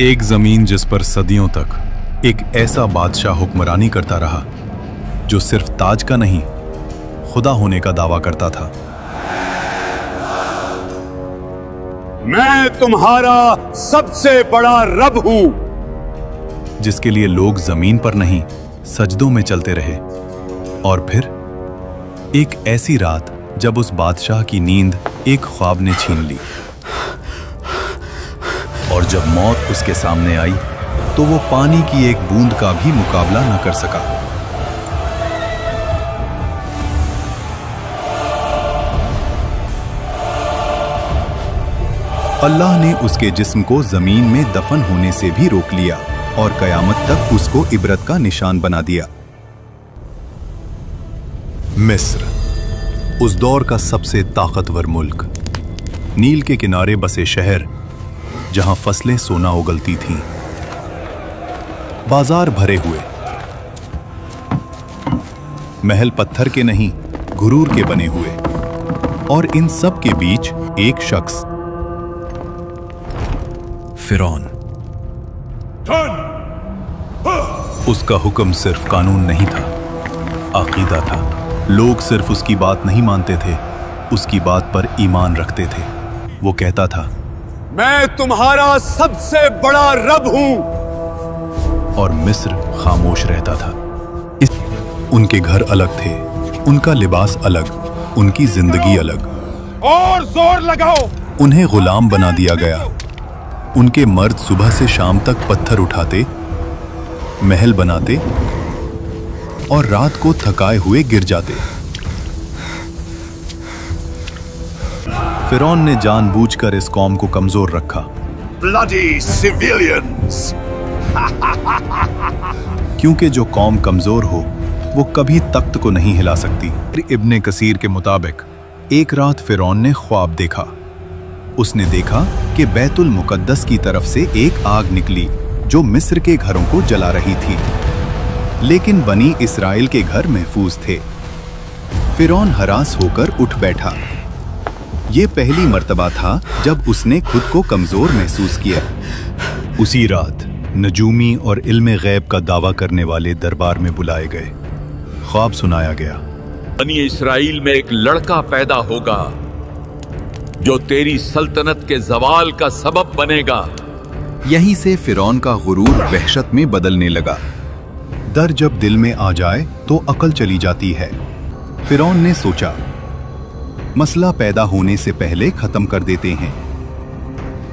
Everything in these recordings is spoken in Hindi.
एक जमीन जिस पर सदियों तक एक ऐसा बादशाह हुक्मरानी करता रहा जो सिर्फ ताज का नहीं, खुदा होने का दावा करता था। मैं तुम्हारा सबसे बड़ा रब हूं, जिसके लिए लोग जमीन पर नहीं सजदों में चलते रहे। और फिर एक ऐसी रात जब उस बादशाह की नींद एक ख्वाब ने छीन ली, और जब मौत उसके सामने आई तो वो पानी की एक बूंद का भी मुकाबला न कर सका। अल्लाह ने उसके जिस्म को जमीन में दफन होने से भी रोक लिया और कयामत तक उसको इबरत का निशान बना दिया। मिस्र, उस दौर का सबसे ताकतवर मुल्क, नील के किनारे बसे शहर जहां फसलें सोना उगलती थीं, बाजार भरे हुए, महल पत्थर के नहीं गुरूर के बने हुए, और इन सब के बीच एक शख्स, फिरौन। उसका हुक्म सिर्फ कानून नहीं था, अकीदा था। लोग सिर्फ उसकी बात नहीं मानते थे, उसकी बात पर ईमान रखते थे। वो कहता था, मैं तुम्हारा सबसे बड़ा रब हूं। और मिस्र खामोश रहता था। उनके घर अलग थे, उनका लिबास अलग, उनकी जिंदगी अलग। और जोर लगाओ। उन्हें गुलाम बना दिया गया। उनके मर्द सुबह से शाम तक पत्थर उठाते, महल बनाते और रात को थकाए हुए गिर जाते। फिरौन ने जानबूझकर इस कौम को कमजोर रखा। Bloody civilians! क्योंकि जो कौम कमजोर हो वो कभी तख्त को नहीं हिला सकती। इब्ने कसीर के मुताबिक एक रात फिरौन ने ख्वाब देखा। उसने देखा कि बैतुल मुकद्दस की तरफ से एक आग निकली जो मिस्र के घरों को जला रही थी, लेकिन बनी इस्राएल के घर महफूज थे। फिरौन हरास होकर उठ बैठा। ये पहली मर्तबा था जब उसने खुद को कमजोर महसूस किया। उसी रात नजूमी और इल्मे गैब का दावा करने वाले दरबार में बुलाए गए। ख्वाब सुनाया गया, बनी इस्राइल में एक लड़का पैदा होगा जो तेरी सल्तनत के जवाल का सबब बनेगा। यहीं से फिरौन का गुरूर वहशत में बदलने लगा। डर जब दिल में आ जाए तो अकल चली जाती है। फिरौन ने सोचा, मसला पैदा होने से पहले खत्म कर देते हैं।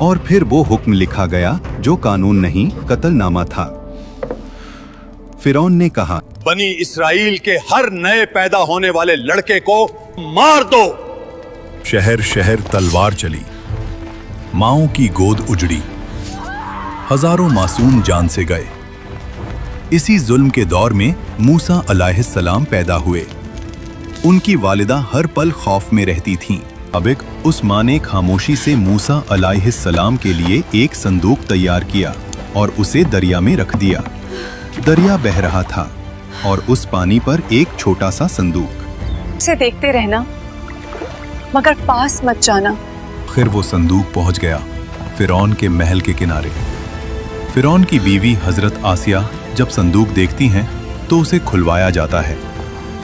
और फिर वो हुक्म लिखा गया जो कानून नहीं, कत्लनामा था। फिरौन ने कहा, बनी इस्राइल के हर नए पैदा होने वाले लड़के को मार दो। शहर शहर तलवार चली, माओं की गोद उजड़ी, हजारों मासूम जान से गए। इसी जुल्म के दौर में मूसा अलैहिस्सलाम पैदा हुए। उनकी वालिदा हर पल खौफ में रहती थीं। अब एक उस माँ ने खामोशी से मूसा अलैहिस्सलाम के लिए एक संदूक तैयार किया और उसे दरिया में रख दिया। दरिया बह रहा था और उस पानी पर एक छोटा सा संदूक। उसे देखते रहना, मगर पास मत जाना। फिर वो संदूक पहुंच गया फिरौन के महल के किनारे। फिरौन की बीवी हजरत आसिया जब संदूक देखती हैं तो उसे खुलवाया जाता है,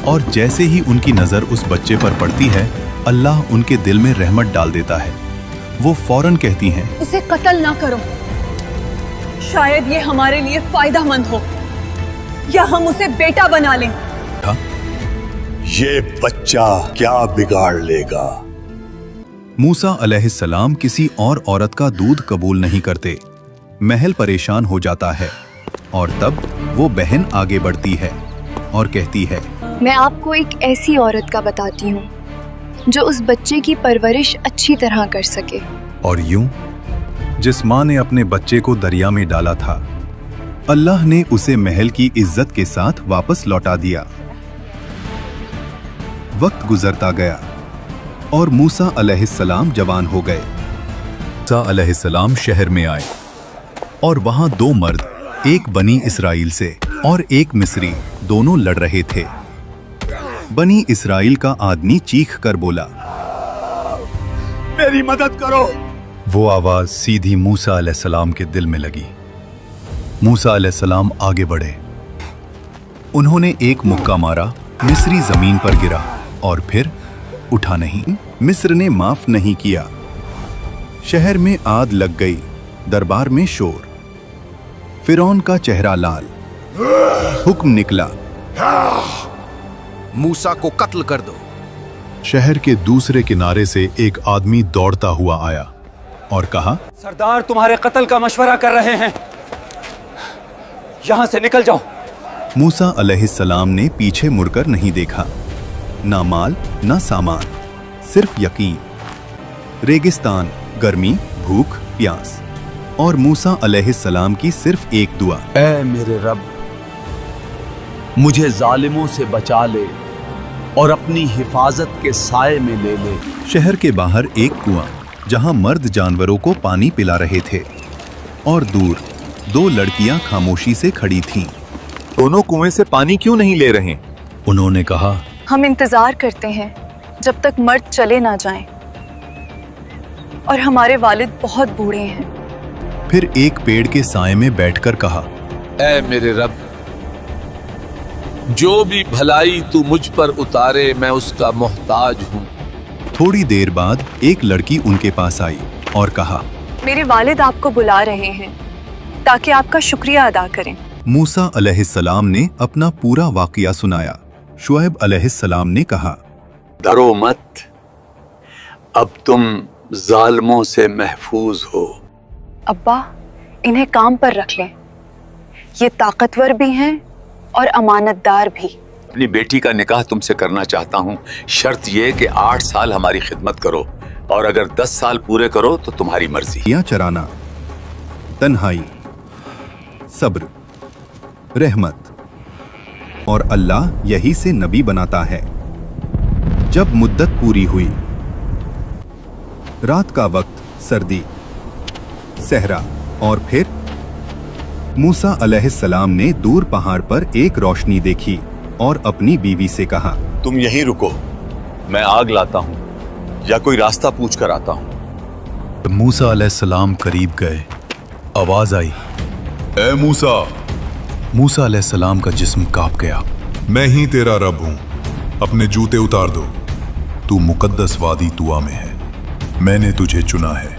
और जैसे ही उनकी नजर उस बच्चे पर पड़ती है, अल्लाह उनके दिल में रहमत डाल देता है। वो फौरन कहती हैं, इसे कत्ल ना करो, शायद ये हमारे लिए फायदेमंद हो, या हम उसे बेटा बना लें। ये बच्चा क्या बिगाड़ लेगा? मूसा अलैहिस्सलाम किसी और औरत का दूध कबूल नहीं करते। महल परेशान हो जाता है और तब वो बहन आगे बढ़ती है और कहती है, मैं आपको एक ऐसी औरत का बताती हूँ जो उस बच्चे की परवरिश अच्छी तरह कर सके। और यूं जिस माँ ने अपने बच्चे को दरिया में डाला था, अल्लाह ने उसे महल की इज्जत के साथ वापस लौटा दिया। वक्त गुजरता गया और मूसा अलैहिस्सलाम जवान हो गए। मूसा अलैहिस्सलाम शहर में आए और वहां दो मर्द, एक बनी इस्राइल से और एक मिस्री, दोनों लड़ रहे थे। बनी इस्राइल का आदमी चीख कर बोला, मेरी मदद करो। वो आवाज सीधी मूसा अलैहिस्सलाम के दिल में लगी। मूसा अलैहिस्सलाम आगे बढ़े। उन्होंने एक मुक्का मारा, मिस्री जमीन पर गिरा और फिर उठा नहीं। मिस्र ने माफ नहीं किया। शहर में आग लग गई, दरबार में शोर। फिरौन का चेहरा लाल। हुक्म निकला, मूसा को कत्ल कर दो। शहर के दूसरे किनारे से एक आदमी दौड़ता हुआ आया और कहा, सरदार तुम्हारे कत्ल का मशवरा कर रहे हैं, यहां से निकल जाओ। मूसा अलैहिस्सलाम ने पीछे मुड़कर नहीं देखा। ना माल ना सामान, सिर्फ यकीन। रेगिस्तान, गर्मी, भूख, प्यास और मूसा अलैहिस्सलाम की सिर्फ एक दुआ, ऐ मेरे रब, मुझे जालिमों से बचा ले और अपनी हिफाजत के साए में ले ले। शहर के बाहर एक कुआं जहां मर्द जानवरों को पानी पिला रहे थे और दूर दो लड़कियां खामोशी से खड़ी थीं। दोनों कुएं से पानी क्यों नहीं ले रहे? उन्होंने कहा, हम इंतजार करते हैं जब तक मर्द चले ना जाएं। और हमारे वालिद बहुत बूढ़े हैं। फिर एक पेड़ के साए में बैठकर कहा, ऐ मेरे रब, जो भी भलाई तू मुझ पर उतारे मैं उसका मोहताज हूँ। थोड़ी देर बाद एक लड़की उनके पास आई और कहा, मेरे वालिद आपको बुला रहे हैं ताकि आपका शुक्रिया अदा करें। मूसा अलैहिस्सलाम ने अपना पूरा वाकया सुनाया। शुएब अलैहिस्सलाम ने कहा, डरो मत, अब तुम जालिमों से महफूज हो। अब्बा, इन्हें काम पर रख लें। ये ताकतवर भी हैं और अमानतदार भी। अपनी बेटी का निकाह तुमसे करना चाहता हूँ, शर्त यह कि 8 साल हमारी खिदमत करो और अगर 10 साल पूरे करो तो तुम्हारी मर्जी। या चराना, तन्हाई, सब्र, रहमत और अल्लाह यही से नबी बनाता है। जब मुद्दत पूरी हुई, रात का वक्त, सर्दी, सहरा और फिर मूसा अलैहिस्सलाम ने दूर पहाड़ पर एक रोशनी देखी और अपनी बीवी से कहा, तुम यहीं रुको, मैं आग लाता हूँ या कोई रास्ता पूछ कर आता हूँ। मूसा अलैहिस्सलाम करीब गए। आवाज आई, ए मूसा। मूसा अलैहिस्सलाम का जिस्म कांप गया। मैं ही तेरा रब हूं, अपने जूते उतार दो। तू मुकद्दस वादी तुआ में है, मैंने तुझे चुना है।